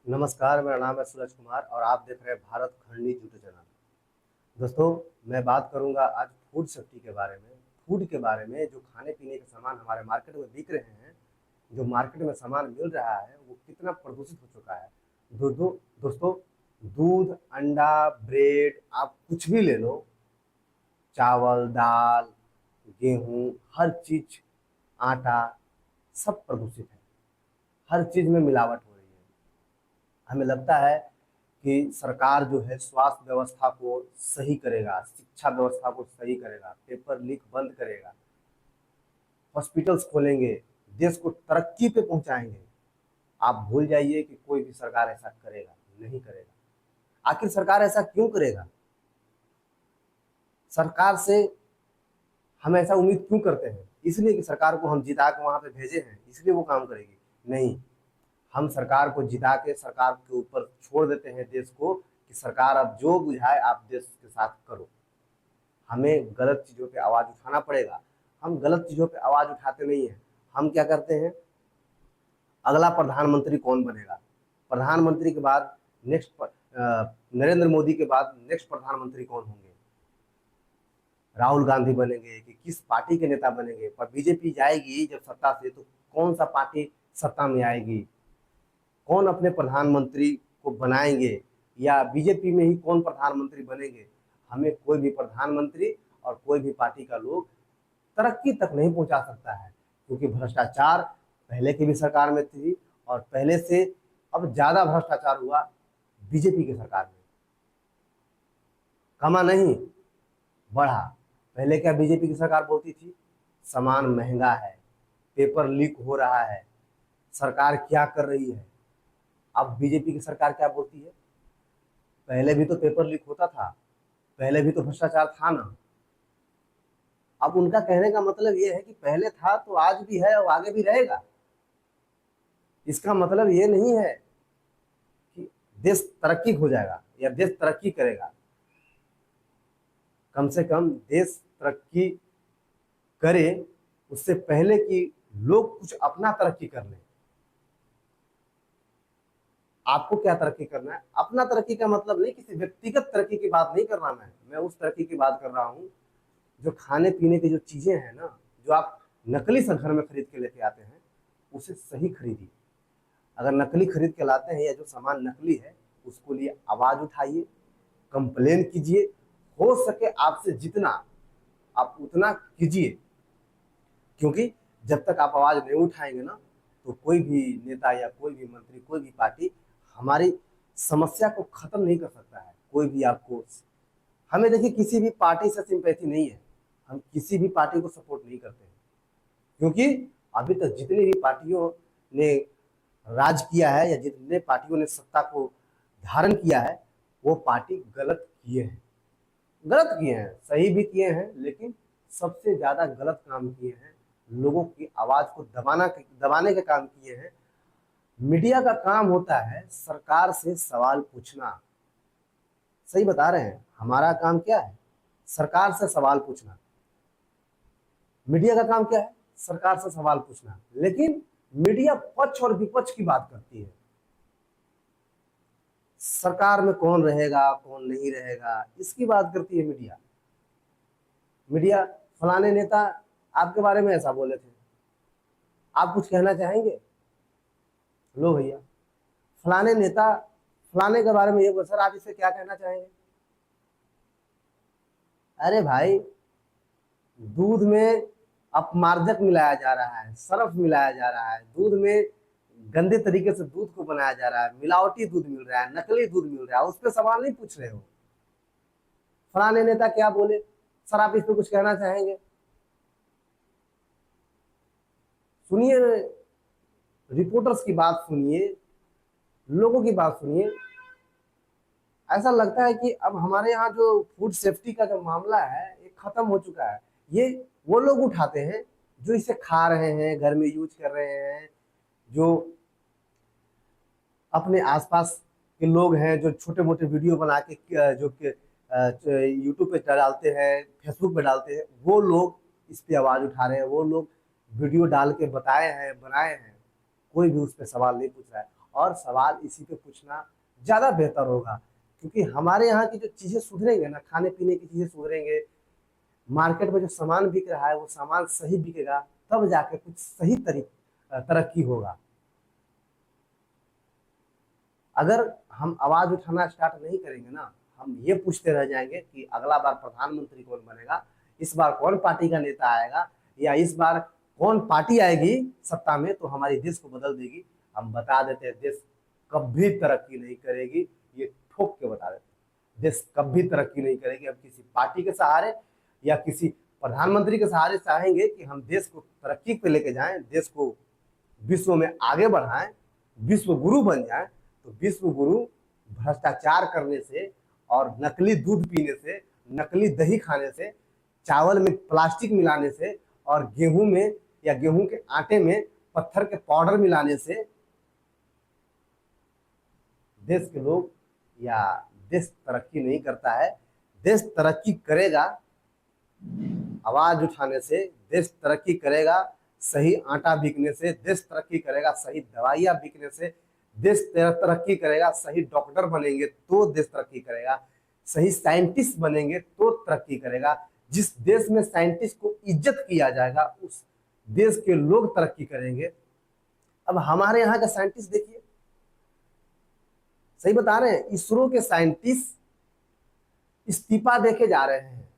नमस्कार, मेरा नाम है सूरज कुमार और आप देख रहे हैं भारत खंडी यूट्यूब चैनल। दोस्तों, मैं बात करूंगा आज फूड सेफ्टी के बारे में। फूड के बारे में जो खाने पीने के सामान हमारे मार्केट में बिक रहे हैं, जो मार्केट में सामान मिल रहा है वो कितना प्रदूषित हो चुका है। दोस्तों, दूध, अंडा, ब्रेड, आप कुछ भी ले लो, चावल, दाल, गेहूँ, हर चीज, आटा, सब प्रदूषित है। हर चीज में मिलावट हो रही है। हमें लगता है कि सरकार जो है स्वास्थ्य व्यवस्था को सही करेगा, शिक्षा व्यवस्था को सही करेगा, पेपर लीक बंद करेगा, हॉस्पिटल्स खोलेंगे, देश को तरक्की पे पहुंचाएंगे। आप भूल जाइए कि कोई भी सरकार ऐसा करेगा नहीं करेगा। आखिर सरकार ऐसा क्यों करेगा? सरकार से हम ऐसा उम्मीद क्यों करते हैं? इसलिए कि सरकार को हम जिता के वहां पे भेजे हैं, इसलिए वो काम करेगी? नहीं, हम सरकार को जिता के सरकार के ऊपर छोड़ देते हैं देश को कि सरकार अब जो बुझाए आप देश के साथ करो। हमें गलत चीजों पे आवाज उठाना पड़ेगा। हम गलत चीजों पे आवाज उठाते नहीं है। हम क्या करते हैं, अगला प्रधानमंत्री कौन बनेगा, प्रधानमंत्री के बाद नेक्स्ट नरेंद्र मोदी के बाद नेक्स्ट प्रधानमंत्री कौन होंगे, राहुल गांधी बनेंगे कि किस पार्टी के नेता बनेंगे। पर बीजेपी जाएगी जब सत्ता से तो कौन सा पार्टी सत्ता में आएगी, कौन अपने प्रधानमंत्री को बनाएंगे, या बीजेपी में ही कौन प्रधानमंत्री बनेंगे। हमें कोई भी प्रधानमंत्री और कोई भी पार्टी का लोग तरक्की तक नहीं पहुंचा सकता है, क्योंकि भ्रष्टाचार पहले की भी सरकार में थी और पहले से अब ज्यादा भ्रष्टाचार हुआ बीजेपी की सरकार में। कमा नहीं, बढ़ा। पहले क्या बीजेपी की सरकार बोलती थी? सामान महंगा है, पेपर लीक हो रहा है, सरकार क्या कर रही है। अब बीजेपी की सरकार क्या बोलती है? पहले भी तो पेपर लीक होता था, पहले भी तो भ्रष्टाचार था ना। अब उनका कहने का मतलब ये है कि पहले था तो आज भी है और आगे भी रहेगा। इसका मतलब ये नहीं है कि देश तरक्की हो जाएगा या देश तरक्की करेगा। कम से कम देश तरक्की करे उससे पहले कि लोग कुछ अपना तरक्की कर लें। आपको क्या तरक्की करना है? अपना तरक्की का मतलब नहीं, किसी व्यक्तिगत तरक्की की बात नहीं कर रहा। मैं उस तरक्की की बात कर रहा हूँ जो खाने पीने की जो चीजें हैं ना, जो आप नकली से घर में खरीद के लेके आते हैं, उसे सही खरीदिए। अगर नकली खरीद के लाते हैं या जो सामान नकली है उसको लिए आवाज उठाइए, कंप्लेन कीजिए। हो सके आपसे जितना आप उतना कीजिए, क्योंकि जब तक आप आवाज नहीं उठाएंगे ना तो कोई भी नेता या कोई भी मंत्री, कोई भी पार्टी हमारी समस्या को खत्म नहीं कर सकता है। कोई भी आपको, हमें देखिए किसी भी पार्टी से सिंपैथी नहीं है, हम किसी भी पार्टी को सपोर्ट नहीं करते हैं, क्योंकि अभी तक जितनी भी पार्टियों ने राज किया है या जितने पार्टियों ने सत्ता को धारण किया है वो पार्टी गलत किए हैं। गलत किए हैं, सही भी किए हैं, लेकिन सबसे ज्यादा गलत काम किए हैं। लोगों की आवाज को दबाने के काम किए हैं। मीडिया का काम होता है सरकार से सवाल पूछना। सही बता रहे हैं, हमारा काम क्या है? सरकार से सवाल पूछना। मीडिया का काम क्या है? सरकार से सवाल पूछना। लेकिन मीडिया पक्ष और विपक्ष की बात करती है। सरकार में कौन रहेगा कौन नहीं रहेगा इसकी बात करती है मीडिया। मीडिया फलाने नेता आपके बारे में ऐसा बोले थे, आप कुछ कहना चाहेंगे? लो भैया, फलाने नेता फलाने के बारे में ये बोल, सर आप इससे क्या कहना चाहेंगे? अरे भाई, दूध में अपमार्जक मिलाया जा रहा है, सर्फ मिलाया जा रहा है, दूध में गंदे तरीके से दूध को बनाया जा रहा है, मिलावटी दूध मिल रहा है, नकली दूध मिल रहा है, उस पर सवाल नहीं पूछ रहे हो। फलाने नेता क्या बोले, सर आप इस पे कुछ कहना चाहेंगे? सुनिए, रिपोर्टर्स की बात सुनिए, लोगों की बात सुनिए। ऐसा लगता है कि अब हमारे यहाँ जो फूड सेफ्टी का जो मामला है ये खत्म हो चुका है। ये वो लोग उठाते हैं जो इसे खा रहे हैं, घर में यूज कर रहे हैं, जो अपने आसपास के लोग हैं, जो छोटे मोटे वीडियो बना के जो कि यूट्यूब पे डालते हैं, फेसबुक पे डालते हैं, वो लोग इस पे आवाज उठा रहे हैं, वो लोग वीडियो डाल के बताए हैं, बनाए हैं। कोई भी उस पर सवाल नहीं पूछ रहा है। और सवाल इसी पे पूछना ज़्यादा बेहतर होगा, क्योंकि हमारे यहाँ की जो चीज़ें सुधरेंगे ना, खाने पीने की चीज़ें सुधरेंगे, मार्केट में जो सामान बिक रहा है वो सामान सही बिकेगा, तब जाके कुछ सही तरक्की होगा। अगर हम आवाज उठाना स्टार्ट नहीं करेंगे ना, हम ये पूछते रह जाएंगे कि अगला बार प्रधानमंत्री कौन बनेगा, इस बार कौन पार्टी का नेता आएगा, या इस बार कौन पार्टी आएगी सत्ता में तो हमारी देश को बदल देगी। हम बता देते हैं देश कभी तरक्की नहीं करेगी, ये ठोक के बता देते हैं देश कभी तरक्की नहीं करेगी। हम किसी पार्टी के सहारे या किसी प्रधानमंत्री के सहारे चाहेंगे कि हम देश को तरक्की पे लेके जाएं, देश को विश्व में आगे बढ़ाएं, विश्व गुरु बन जाएं, तो विश्व गुरु भ्रष्टाचार करने से और नकली दूध पीने से, नकली दही खाने से, चावल में प्लास्टिक मिलाने से और गेहूं में या गेहूं के आटे में पत्थर के पाउडर मिलाने से देश के लोग या देश तरक्की नहीं करता है। देश तरक्की करेगा आवाज उठाने से, देश तरक्की करेगा सही आटा बिकने से, देश तरक्की करेगा सही दवाइयां बिकने से, देश तरक्की करेगा सही डॉक्टर बनेंगे तो देश तरक्की करेगा, सही साइंटिस्ट बनेंगे तो तरक्की करेगा। जिस देश में साइंटिस्ट को इज्जत किया जाएगा उस देश के लोग तरक्की करेंगे। अब हमारे यहाँ का साइंटिस्ट देखिए, सही बता रहे हैं, इसरो के साइंटिस्ट इस्तीफा देके जा रहे हैं।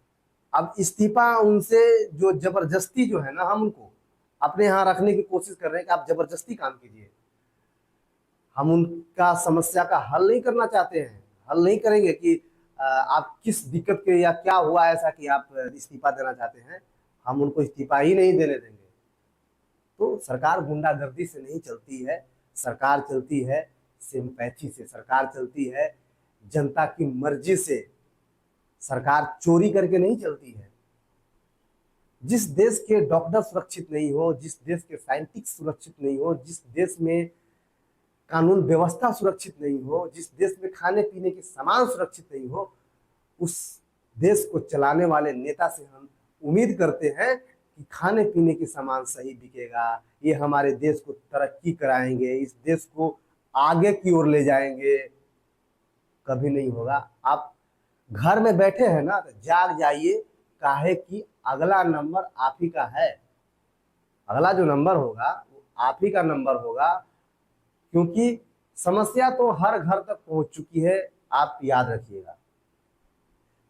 अब इस्तीफा उनसे जो जबरदस्ती जो है ना, हम उनको अपने यहाँ रखने की कोशिश कर रहे हैं कि आप जबरदस्ती काम कीजिए। हम उनका समस्या का हल नहीं करना चाहते हैं, हल नहीं करेंगे कि आप किस दिक्कत के या क्या हुआ ऐसा कि आप इस्तीफा देना चाहते हैं, हम उनको इस्तीफा ही नहीं देने देंगे। तो सरकार गुंडागर्दी से नहीं चलती है, सरकार चलती है सिंपैथी से, सरकार चलती है जनता की मर्जी से, सरकार चोरी करके नहीं चलती है। जिस देश के डॉक्टर सुरक्षित नहीं हो, जिस देश के साइंटिस्ट सुरक्षित नहीं हो, जिस देश में कानून व्यवस्था सुरक्षित नहीं हो, जिस देश में खाने पीने के सामान सुरक्षित नहीं हो, उस देश को चलाने वाले नेता से हम उम्मीद करते हैं कि खाने पीने के सामान सही बिकेगा, ये हमारे देश को तरक्की कराएंगे, इस देश को आगे की ओर ले जाएंगे। कभी नहीं होगा। आप घर में बैठे हैं ना, तो जाग जाइए, काहे कि अगला नंबर आप ही का है। अगला जो नंबर होगा वो आप ही का नंबर होगा, क्योंकि समस्या तो हर घर तक पहुंच चुकी है। आप याद रखिएगा,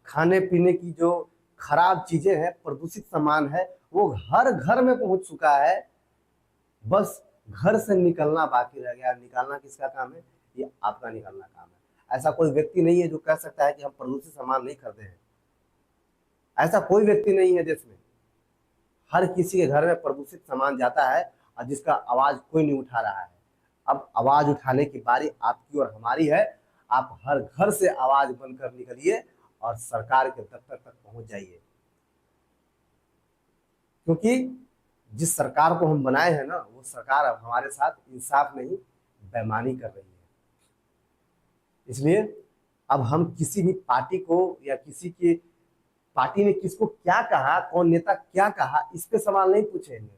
खाने पीने की जो खराब चीजें हैं, प्रदूषित सामान है, वो हर घर में पहुंच चुका है। बस घर से निकलना बाकी रह गया। निकालना किसका काम है? ये आपका निकालना काम है। ऐसा कोई व्यक्ति नहीं है जो कह सकता है कि हम प्रदूषित सामान नहीं खरीदे हैं। ऐसा कोई व्यक्ति नहीं है देश में। हर किसी के घर में प्रदूषित सामान जाता है और जिसका आवाज कोई नहीं उठा रहा है। अब आवाज उठाने की बारी आपकी और हमारी है। आप हर घर से आवाज बनकर निकलिए और सरकार के दफ्तर तक पहुंच जाइए, क्योंकि जिस सरकार को हम बनाए हैं ना, वो सरकार अब हमारे साथ इंसाफ नहीं बेईमानी कर रही है। इसलिए अब हम किसी भी पार्टी को या किसी की पार्टी ने किसको क्या कहा, कौन नेता क्या कहा, इस पे सवाल नहीं पूछेंगे।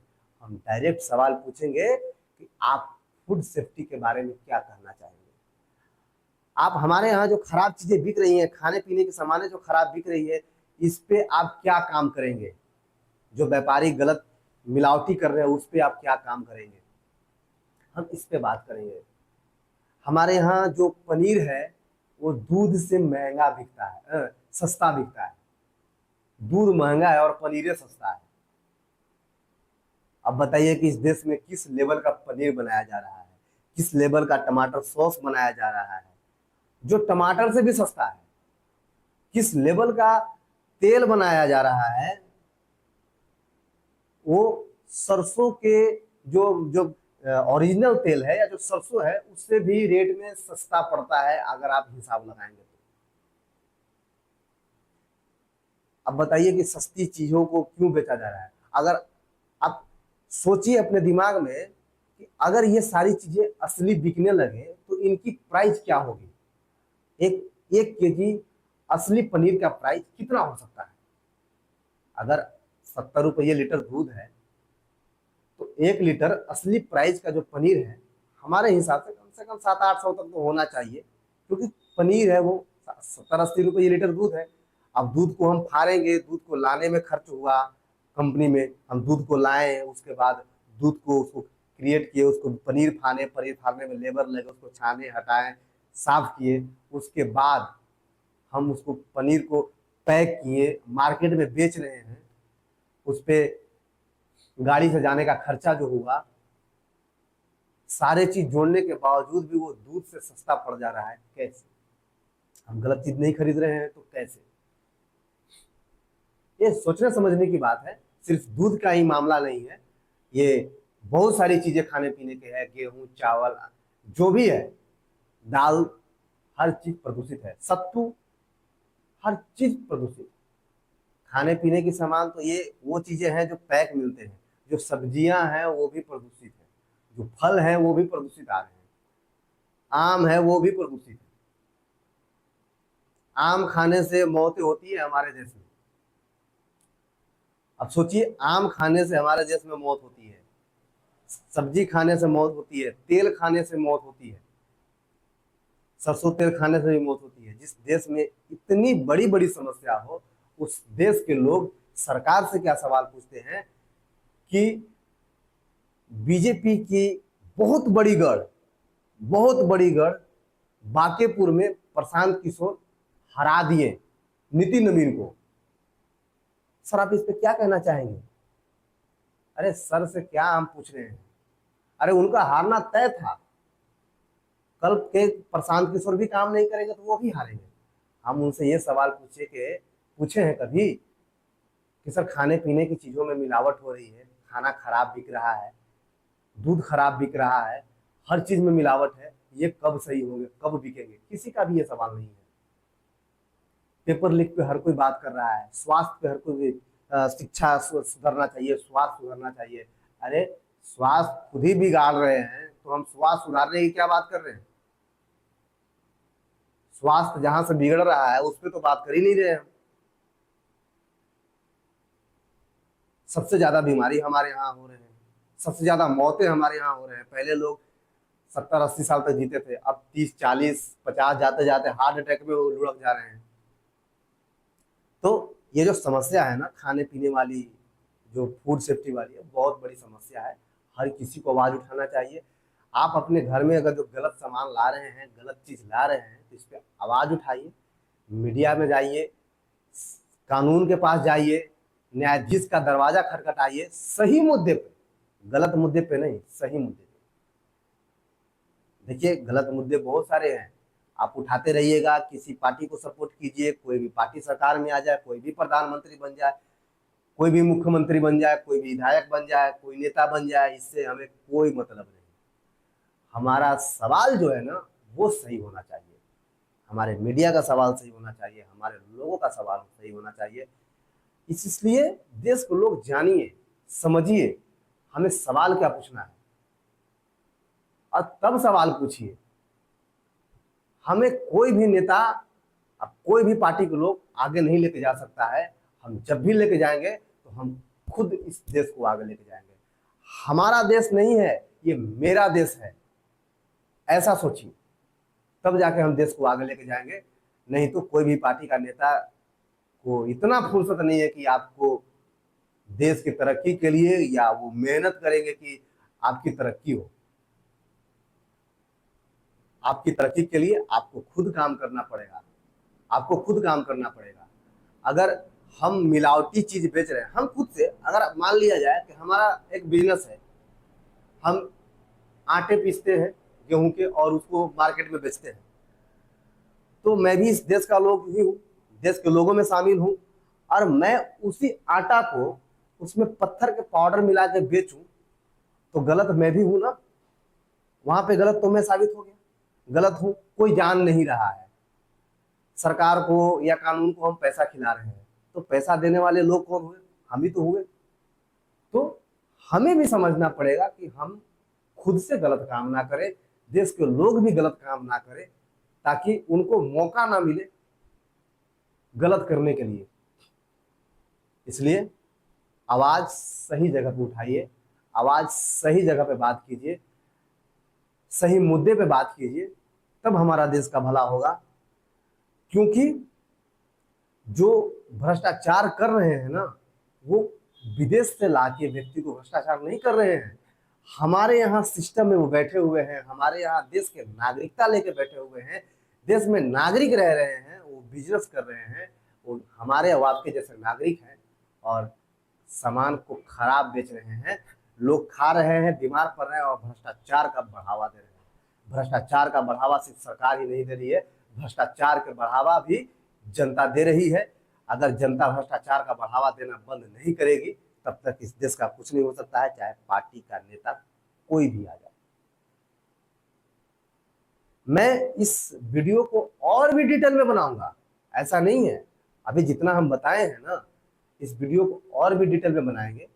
हम डायरेक्ट सवाल पूछेंगे कि आप फूड सेफ्टी के बारे में क्या कहना चाहेंगे। आप हमारे यहाँ जो खराब चीजें बिक रही हैं, खाने पीने के सामान जो खराब बिक रही है, इस पे आप क्या काम करेंगे? जो व्यापारी गलत मिलावटी कर रहे हैं उस पे आप क्या काम करेंगे? हम इस पे बात करेंगे। हमारे यहाँ जो पनीर है वो दूध से महंगा बिकता है, सस्ता बिकता है। दूध महंगा है और पनीर सस्ता है। अब बताइए कि इस देश में किस लेवल का पनीर बनाया जा रहा है, किस लेवल का टमाटर सॉस बनाया जा रहा है जो टमाटर से भी सस्ता है, किस लेवल का तेल बनाया जा रहा है, वो सरसों के जो जो ओरिजिनल तेल है या जो सरसों है उससे भी रेट में सस्ता पड़ता है अगर आप हिसाब लगाएंगे तो। अब बताइए कि सस्ती चीजों को क्यों बेचा जा रहा है? अगर आप सोचिए अपने दिमाग में कि अगर ये सारी चीजें असली बिकने लगे तो इनकी प्राइस क्या होगी। एक 1 केजी असली पनीर का प्राइस कितना हो सकता है? अगर 70 रुपये लीटर दूध है तो 1 लीटर असली प्राइस का जो पनीर है हमारे हिसाब से कम से कम 700-800 तक तो होना चाहिए, क्योंकि पनीर है वो 70-80 रुपये लीटर दूध है। अब दूध को हम फाड़ेंगे, दूध को लाने में खर्च हुआ कंपनी में, हम दूध को लाए, उसके बाद दूध को उसको क्रिएट किए, उसको पनीर फाड़ने में लेबर लगे, उसको छाने हटाए साफ किए, उसके बाद हम उसको पनीर को पैक किए, मार्केट में बेच रहे हैं। उस पर गाड़ी से जाने का खर्चा जो हुआ, सारे चीज जोड़ने के बावजूद भी वो दूध से सस्ता पड़ जा रहा है। कैसे? हम गलत चीज नहीं खरीद रहे हैं तो कैसे? ये सोचने समझने की बात है। सिर्फ दूध का ही मामला नहीं है, ये बहुत सारी चीजें खाने पीने के है, गेहूं चावल जो भी है, दाल, हर चीज प्रदूषित है, सत्तू, हर चीज प्रदूषित। खाने पीने की सामान तो ये वो चीजें हैं जो पैक मिलते हैं, जो सब्जियां हैं वो भी प्रदूषित है, जो फल हैं वो भी प्रदूषित आ रहे हैं, आम है वो भी प्रदूषित है। आम खाने से मौतें होती है हमारे देश में। अब सोचिए, आम खाने से हमारे देश में मौत होती है, सब्जी खाने से मौत होती है, तेल खाने से मौत होती है, सरसों तेल खाने से भी मौत होती है। जिस देश में इतनी बड़ी बड़ी समस्या हो, उस देश के लोग सरकार से क्या सवाल पूछते हैं कि बीजेपी की बहुत बड़ी गढ़ बांकेपुर में प्रशांत किशोर हरा दिए नितिन नवीन को। सर आप इस पे क्या कहना चाहेंगे? अरे सर से क्या हम पूछ रहे हैं? अरे उनका हारना तय था। कल के प्रशांत किशोर भी काम नहीं करेंगे तो वो भी हारेंगे। हम उनसे ये सवाल पूछे हैं कभी कि सर खाने पीने की चीजों में मिलावट हो रही है, खाना खराब बिक रहा है, दूध खराब बिक रहा है, हर चीज में मिलावट है, ये कब सही होंगे, कब बिकेंगे? किसी का भी ये सवाल नहीं है। पेपर लीक पे हर कोई बात कर रहा है, स्वास्थ्य पे हर कोई, शिक्षा सुधरना चाहिए, स्वास्थ्य सुधरना चाहिए। अरे स्वास्थ्य खुद ही बिगाड़ रहे हैं तो हम स्वास्थ्य सुधारने की क्या बात कर रहे हैं? स्वास्थ्य जहां से बिगड़ रहा है उस पर तो बात कर ही नहीं रहे हैं। सबसे ज्यादा बीमारी हमारे यहाँ हो रहे हैं, सबसे ज्यादा मौतें हमारे यहाँ हो रहे हैं। पहले लोग 70-80 साल तक जीते थे, अब 30-40-50 जाते जाते हार्ट अटैक में वो लुढ़क जा रहे हैं। तो ये जो समस्या है ना खाने पीने वाली, जो फूड सेफ्टी वाली है, बहुत बड़ी समस्या है। हर किसी को आवाज उठाना चाहिए। आप अपने घर में अगर जो गलत सामान ला रहे हैं, गलत चीज ला रहे हैं, तो इस पर आवाज उठाइए, मीडिया में जाइए, कानून के पास जाइए, न्यायाधीश का दरवाजा खटखटाइए, सही मुद्दे पे, गलत मुद्दे पे नहीं, सही मुद्दे पे। देखिए गलत मुद्दे बहुत सारे हैं, आप उठाते रहिएगा, किसी पार्टी को सपोर्ट कीजिए, कोई भी पार्टी सरकार में आ जाए, कोई भी प्रधानमंत्री बन जाए, कोई भी मुख्यमंत्री बन जाए, कोई भी विधायक बन जाए, कोई नेता बन जाए, इससे हमें कोई मतलब नहीं। हमारा सवाल जो है ना वो सही होना चाहिए, हमारे मीडिया का सवाल सही होना चाहिए, हमारे लोगों का सवाल सही होना चाहिए। इसलिए देश को लोग जानिए, समझिए, हमें सवाल क्या पूछना है और तब सवाल पूछिए। हमें कोई भी नेता, अब कोई भी पार्टी के लोग आगे नहीं लेके जा सकता है। हम जब भी लेके जाएंगे तो हम खुद इस देश को आगे लेके जाएंगे। हमारा देश नहीं है, ये मेरा देश है, ऐसा सोचिए, तब जाके हम देश को आगे लेके जाएंगे। नहीं तो कोई भी पार्टी का नेता को इतना फुर्सत नहीं है कि आपको देश की तरक्की के लिए, या वो मेहनत करेंगे कि आपकी तरक्की हो। आपकी तरक्की के लिए आपको खुद काम करना पड़ेगा, आपको खुद काम करना पड़ेगा। अगर हम मिलावटी चीज बेच रहे हैं, हम खुद से, अगर मान लिया जाए कि हमारा एक बिजनेस है, हम आटे पीसते हैं गेहूं के और उसको मार्केट में बेचते हैं, तो मैं भी इस देश का लोग ही हूँ, देश के लोगों में शामिल हूँ, और मैं उसी आटा को उसमें पत्थर के पाउडर मिला के बेचूं तो गलत मैं भी हूं ना। वहां पे गलत तो मैं साबित हो गया, गलत हूं। कोई जान नहीं रहा है, सरकार को या कानून को हम पैसा खिला रहे हैं, तो पैसा देने वाले लोग कौन हुए? हम ही तो हुए। तो हमें भी समझना पड़ेगा कि हम खुद से गलत काम ना करें, देश के लोग भी गलत काम ना करें, ताकि उनको मौका ना मिले गलत करने के लिए। इसलिए आवाज सही जगह पे उठाइए, आवाज सही जगह पे बात कीजिए, सही मुद्दे पे बात कीजिए, तब हमारा देश का भला होगा। क्योंकि जो भ्रष्टाचार कर रहे हैं ना, वो विदेश से लाके व्यक्ति को भ्रष्टाचार नहीं कर रहे हैं, हमारे यहाँ सिस्टम में वो बैठे हुए हैं, हमारे यहाँ देश के नागरिकता लेके बैठे हुए हैं, देश में नागरिक रह रहे हैं, वो बिजनेस कर रहे हैं, वो हमारे और आपके जैसे नागरिक हैं और सामान को खराब बेच रहे हैं, लोग खा रहे हैं, बीमार पड़ रहे हैं और भ्रष्टाचार का बढ़ावा दे रहे हैं। भ्रष्टाचार का बढ़ावा सिर्फ सरकार ही नहीं दे रही है, भ्रष्टाचार का बढ़ावा भी जनता दे रही है। अगर जनता भ्रष्टाचार का बढ़ावा देना बंद नहीं करेगी, तब तक इस देश का कुछ नहीं हो सकता है, चाहे पार्टी का नेता कोई भी आ जाए। मैं इस वीडियो को और भी डिटेल में बनाऊंगा, ऐसा नहीं है, अभी जितना हम बताए हैं ना, इस वीडियो को और भी डिटेल में बनाएंगे।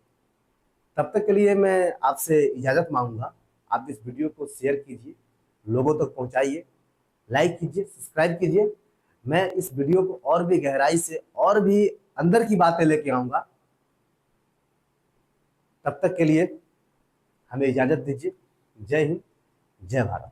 तब तक के लिए मैं आपसे इजाजत मांगूंगा। आप इस वीडियो को शेयर कीजिए, लोगों तक पहुंचाइए, लाइक कीजिए, सब्सक्राइब कीजिए। मैं इस वीडियो को और भी गहराई से और भी अंदर की बातें लेके आऊंगा। तब तक के लिए हमें इजाजत दीजिए। जय हिंद, जय भारत।